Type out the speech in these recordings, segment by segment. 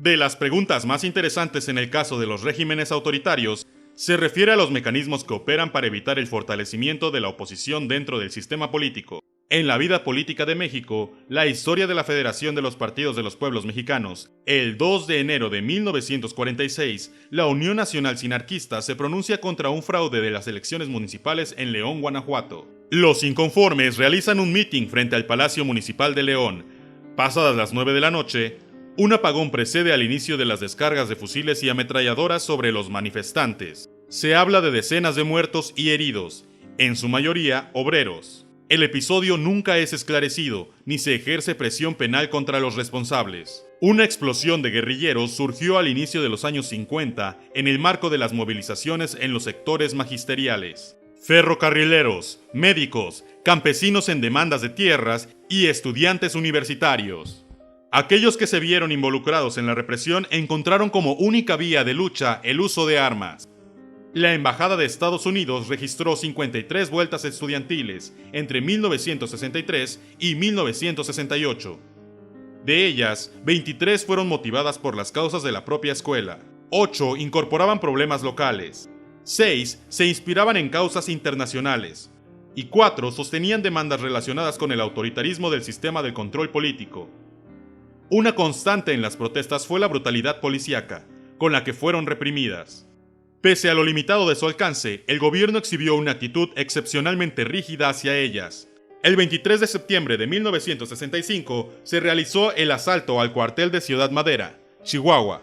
De las preguntas más interesantes en el caso de los regímenes autoritarios, se refiere a los mecanismos que operan para evitar el fortalecimiento de la oposición dentro del sistema político. En la vida política de México, la historia de la Federación de los Partidos de los Pueblos Mexicanos, el 2 de enero de 1946, la Unión Nacional Sinarquista se pronuncia contra un fraude de las elecciones municipales en León, Guanajuato. Los inconformes realizan un mitin frente al Palacio Municipal de León. Pasadas las 9 de la noche, un apagón precede al inicio de las descargas de fusiles y ametralladoras sobre los manifestantes. Se habla de decenas de muertos y heridos, en su mayoría obreros. El episodio nunca es esclarecido, ni se ejerce presión penal contra los responsables. Una explosión de guerrilleros surgió al inicio de los años 50 en el marco de las movilizaciones en los sectores magisteriales. Ferrocarrileros, médicos, campesinos en demandas de tierras y estudiantes universitarios. Aquellos que se vieron involucrados en la represión encontraron como única vía de lucha el uso de armas. La Embajada de Estados Unidos registró 53 vueltas estudiantiles entre 1963 y 1968. De ellas, 23 fueron motivadas por las causas de la propia escuela, 8 incorporaban problemas locales, 6 se inspiraban en causas internacionales, y 4 sostenían demandas relacionadas con el autoritarismo del sistema de control político. Una constante en las protestas fue la brutalidad policíaca, con la que fueron reprimidas. Pese a lo limitado de su alcance, el gobierno exhibió una actitud excepcionalmente rígida hacia ellas. El 23 de septiembre de 1965 se realizó el asalto al cuartel de Ciudad Madera, Chihuahua.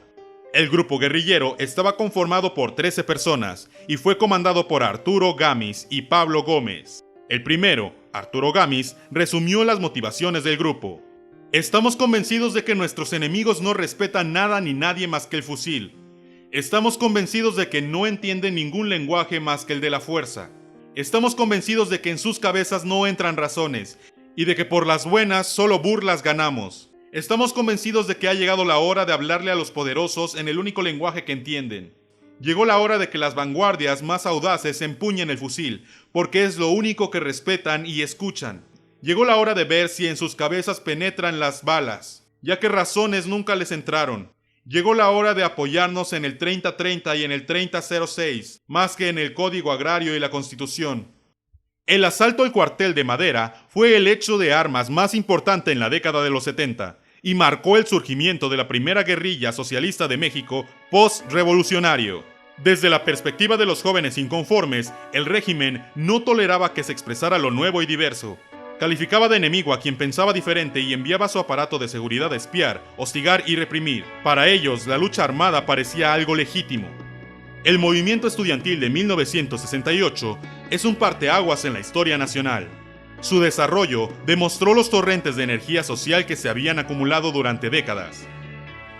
El grupo guerrillero estaba conformado por 13 personas y fue comandado por Arturo Gámez y Pablo Gómez. El primero, Arturo Gámez, resumió las motivaciones del grupo. Estamos convencidos de que nuestros enemigos no respetan nada ni nadie más que el fusil. Estamos convencidos de que no entienden ningún lenguaje más que el de la fuerza. Estamos convencidos de que en sus cabezas no entran razones y de que por las buenas solo burlas ganamos. Estamos convencidos de que ha llegado la hora de hablarle a los poderosos en el único lenguaje que entienden. Llegó la hora de que las vanguardias más audaces empuñen el fusil, porque es lo único que respetan y escuchan. Llegó la hora de ver si en sus cabezas penetran las balas, ya que razones nunca les entraron. Llegó la hora de apoyarnos en el 3030 y en el 3006, más que en el Código Agrario y la Constitución. El asalto al cuartel de Madera fue el hecho de armas más importante en la década de los 70 y marcó el surgimiento de la primera guerrilla socialista de México post-revolucionario. Desde la perspectiva de los jóvenes inconformes, el régimen no toleraba que se expresara lo nuevo y diverso. Calificaba de enemigo a quien pensaba diferente y enviaba su aparato de seguridad a espiar, hostigar y reprimir. Para ellos, la lucha armada parecía algo legítimo. El movimiento estudiantil de 1968 es un parteaguas en la historia nacional. Su desarrollo demostró los torrentes de energía social que se habían acumulado durante décadas.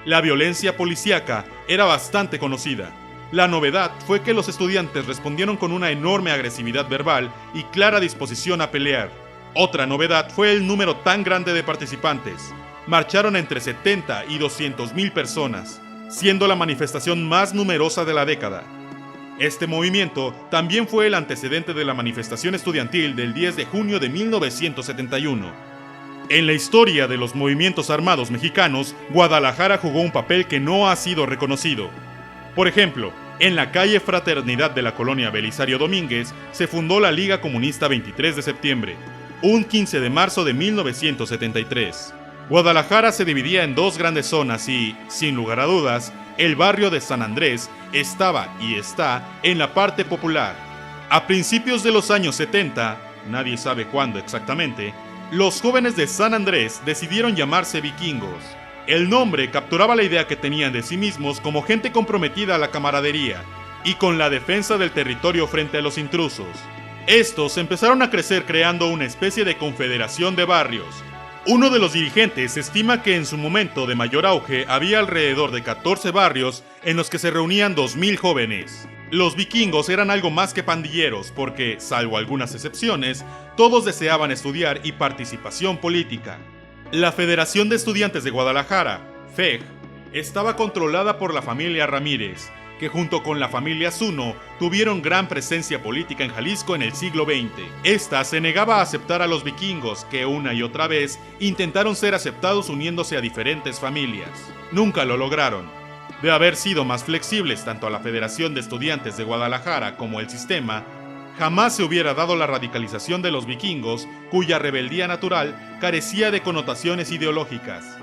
La violencia policíaca era bastante conocida. La novedad fue que los estudiantes respondieron con una enorme agresividad verbal y clara disposición a pelear. Otra novedad fue el número tan grande de participantes. Marcharon entre 70 y 200,000 personas, siendo la manifestación más numerosa de la década. Este movimiento también fue el antecedente de la manifestación estudiantil del 10 de junio de 1971. En la historia de los movimientos armados mexicanos, Guadalajara jugó un papel que no ha sido reconocido. Por ejemplo, en la calle Fraternidad de la colonia Belisario Domínguez se fundó la Liga Comunista 23 de septiembre, un 15 de marzo de 1973. Guadalajara se dividía en dos grandes zonas y, sin lugar a dudas, el barrio de San Andrés estaba y está en la parte popular. A principios de los años 70, nadie sabe cuándo exactamente, los jóvenes de San Andrés decidieron llamarse vikingos. El nombre capturaba la idea que tenían de sí mismos como gente comprometida a la camaradería y con la defensa del territorio frente a los intrusos. Estos empezaron a crecer creando una especie de confederación de barrios. Uno de los dirigentes estima que en su momento de mayor auge había alrededor de 14 barrios en los que se reunían 2,000 jóvenes. Los vikingos eran algo más que pandilleros porque, salvo algunas excepciones, todos deseaban estudiar y participación política. La Federación de Estudiantes de Guadalajara, FEG, estaba controlada por la familia Ramírez, que junto con la familia Zuno tuvieron gran presencia política en Jalisco en el siglo XX. Esta se negaba a aceptar a los vikingos, que una y otra vez intentaron ser aceptados uniéndose a diferentes familias. Nunca lo lograron. De haber sido más flexibles tanto a la Federación de Estudiantes de Guadalajara como el sistema, jamás se hubiera dado la radicalización de los vikingos, cuya rebeldía natural carecía de connotaciones ideológicas.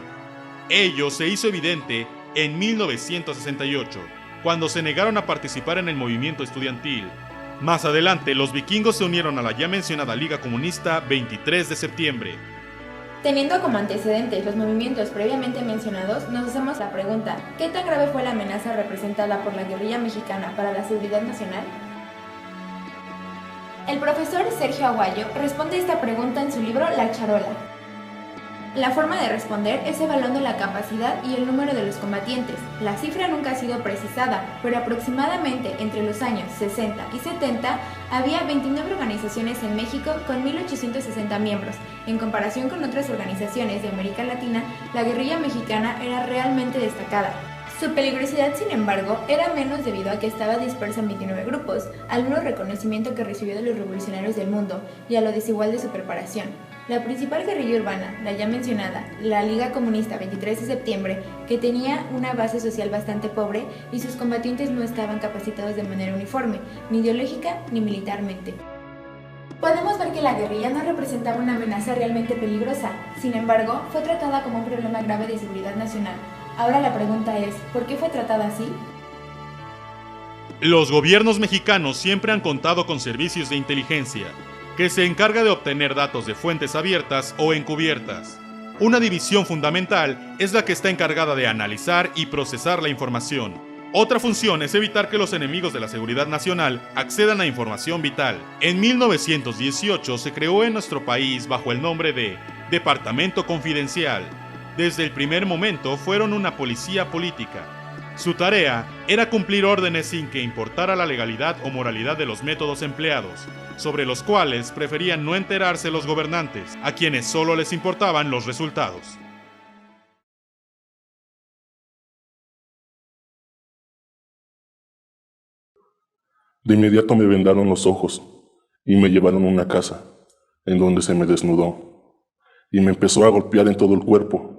Ello se hizo evidente en 1968, cuando se negaron a participar en el movimiento estudiantil. Más adelante, los vikingos se unieron a la ya mencionada Liga Comunista 23 de septiembre. Teniendo como antecedentes los movimientos previamente mencionados, nos hacemos la pregunta: ¿qué tan grave fue la amenaza representada por la guerrilla mexicana para la seguridad nacional? El profesor Sergio Aguayo responde esta pregunta en su libro La Charola. La forma de responder es evaluando la capacidad y el número de los combatientes. La cifra nunca ha sido precisada, pero aproximadamente entre los años 60 y 70 había 29 organizaciones en México con 1.860 miembros. En comparación con otras organizaciones de América Latina, la guerrilla mexicana era realmente destacada. Su peligrosidad, sin embargo, era menos debido a que estaba dispersa en 29 grupos, al nulo reconocimiento que recibió de los revolucionarios del mundo y a lo desigual de su preparación. La principal guerrilla urbana, la ya mencionada, la Liga Comunista 23 de septiembre, que tenía una base social bastante pobre y sus combatientes no estaban capacitados de manera uniforme, ni ideológica ni militarmente. Podemos ver que la guerrilla no representaba una amenaza realmente peligrosa, sin embargo, fue tratada como un problema grave de seguridad nacional. Ahora la pregunta es, ¿por qué fue tratada así? Los gobiernos mexicanos siempre han contado con servicios de inteligencia, que se encarga de obtener datos de fuentes abiertas o encubiertas. Una división fundamental es la que está encargada de analizar y procesar la información. Otra función es evitar que los enemigos de la seguridad nacional accedan a información vital. En 1918 se creó en nuestro país bajo el nombre de Departamento Confidencial. Desde el primer momento fueron una policía política. Su tarea era cumplir órdenes sin que importara la legalidad o moralidad de los métodos empleados, sobre los cuales preferían no enterarse los gobernantes, a quienes solo les importaban los resultados. De inmediato me vendaron los ojos y me llevaron a una casa, en donde se me desnudó y me empezó a golpear en todo el cuerpo,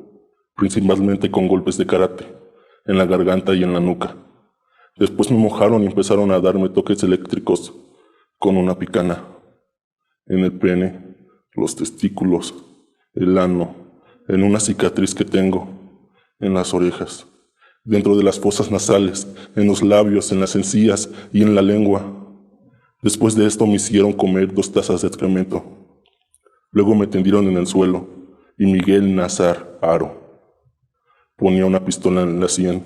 principalmente con golpes de karate, en la garganta y en la nuca. Después me mojaron y empezaron a darme toques eléctricos con una picana en el pene, los testículos, el ano, en una cicatriz que tengo, en las orejas, dentro de las fosas nasales, en los labios, en las encías y en la lengua. Después de esto me hicieron comer 2 tazas de excremento. Luego me tendieron en el suelo y Miguel Nazar Haro ponía una pistola en la sien,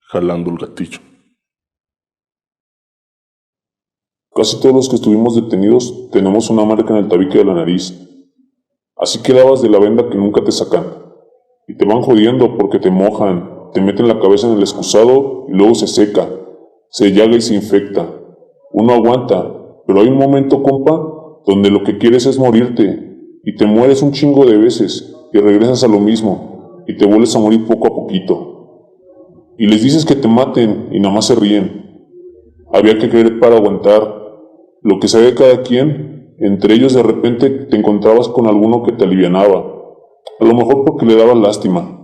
jalando el gatillo. Casi todos los que estuvimos detenidos tenemos una marca en el tabique de la nariz. Así quedabas de la venda que nunca te sacan. Y te van jodiendo porque te mojan, te meten la cabeza en el excusado y luego se seca, se llaga y se infecta. Uno aguanta, pero hay un momento, compa, donde lo que quieres es morirte. Y te mueres un chingo de veces y regresas a lo mismo y te vuelves a morir poco a poquito. Y les dices que te maten y nada más se ríen. Había que querer para aguantar. Lo que sabe cada quien, entre ellos de repente te encontrabas con alguno que te alivianaba, a lo mejor porque le daba lástima.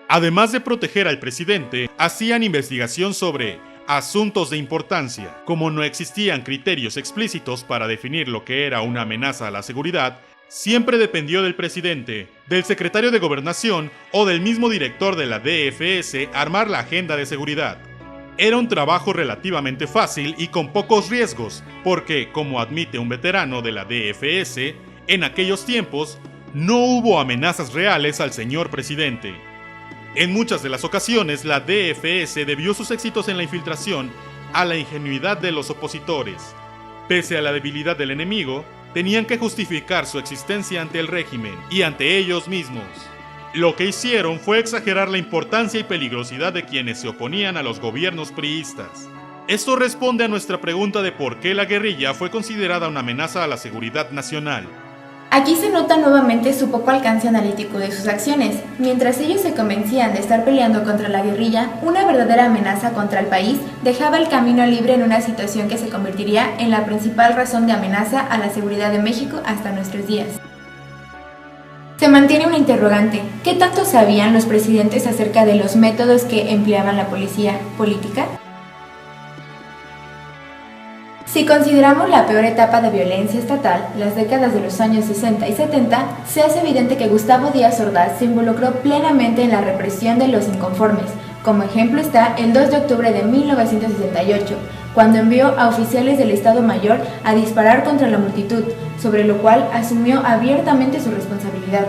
Además de proteger al presidente, hacían investigación sobre asuntos de importancia. Como no existían criterios explícitos para definir lo que era una amenaza a la seguridad, siempre dependió del presidente, del secretario de Gobernación o del mismo director de la DFS armar la agenda de seguridad. Era un trabajo relativamente fácil y con pocos riesgos, porque, como admite un veterano de la DFS, en aquellos tiempos no hubo amenazas reales al señor presidente. En muchas de las ocasiones, la DFS debió sus éxitos en la infiltración a la ingenuidad de los opositores. Pese a la debilidad del enemigo, tenían que justificar su existencia ante el régimen y ante ellos mismos. Lo que hicieron fue exagerar la importancia y peligrosidad de quienes se oponían a los gobiernos priistas. Esto responde a nuestra pregunta de por qué la guerrilla fue considerada una amenaza a la seguridad nacional. Aquí se nota nuevamente su poco alcance analítico de sus acciones. Mientras ellos se convencían de estar peleando contra la guerrilla, una verdadera amenaza contra el país dejaba el camino libre en una situación que se convertiría en la principal razón de amenaza a la seguridad de México hasta nuestros días. Se mantiene una interrogante: ¿qué tanto sabían los presidentes acerca de los métodos que empleaban la policía política? Si consideramos la peor etapa de violencia estatal, las décadas de los años 60 y 70, se hace evidente que Gustavo Díaz Ordaz se involucró plenamente en la represión de los inconformes. Como ejemplo está el 2 de octubre de 1968, cuando envió a oficiales del Estado Mayor a disparar contra la multitud, sobre lo cual asumió abiertamente su responsabilidad.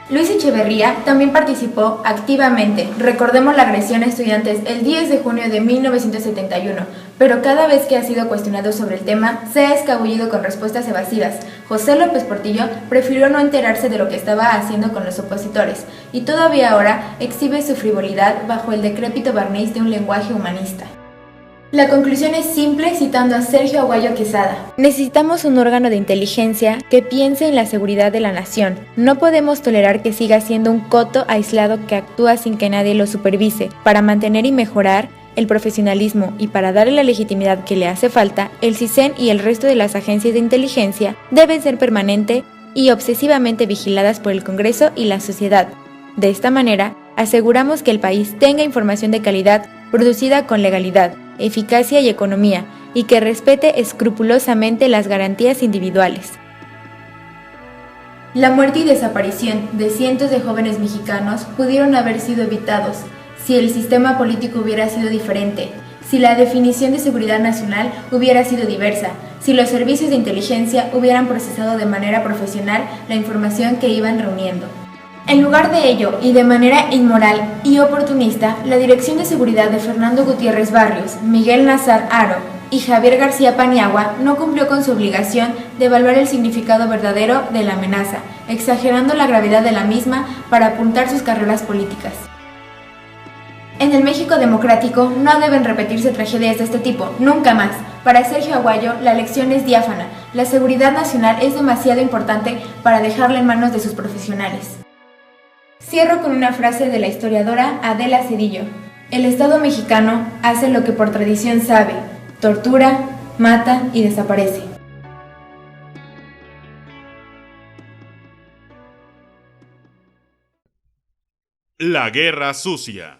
Luis Echeverría también participó activamente. Recordemos la agresión a estudiantes el 10 de junio de 1971, pero cada vez que ha sido cuestionado sobre el tema, se ha escabullido con respuestas evasivas. José López Portillo prefirió no enterarse de lo que estaba haciendo con los opositores, y todavía ahora exhibe su frivolidad bajo el decrépito barniz de un lenguaje humanista. La conclusión es simple citando a Sergio Aguayo Quesada. Necesitamos un órgano de inteligencia que piense en la seguridad de la nación. No podemos tolerar que siga siendo un coto aislado que actúa sin que nadie lo supervise. Para mantener y mejorar el profesionalismo y para darle la legitimidad que le hace falta, el CISEN y el resto de las agencias de inteligencia deben ser permanente y obsesivamente vigiladas por el Congreso y la sociedad. De esta manera, aseguramos que el país tenga información de calidad producida con legalidad, eficacia y economía, y que respete escrupulosamente las garantías individuales. La muerte y desaparición de cientos de jóvenes mexicanos pudieron haber sido evitados si el sistema político hubiera sido diferente, si la definición de seguridad nacional hubiera sido diversa, si los servicios de inteligencia hubieran procesado de manera profesional la información que iban reuniendo. En lugar de ello, y de manera inmoral y oportunista, la Dirección de Seguridad de Fernando Gutiérrez Barrios, Miguel Nazar Haro y Javier García Paniagua no cumplió con su obligación de evaluar el significado verdadero de la amenaza, exagerando la gravedad de la misma para apuntar sus carreras políticas. En el México democrático no deben repetirse tragedias de este tipo, nunca más. Para Sergio Aguayo, la lección es diáfana. La seguridad nacional es demasiado importante para dejarla en manos de sus profesionales. Cierro con una frase de la historiadora Adela Cedillo. El Estado mexicano hace lo que por tradición sabe: tortura, mata y desaparece. La guerra sucia.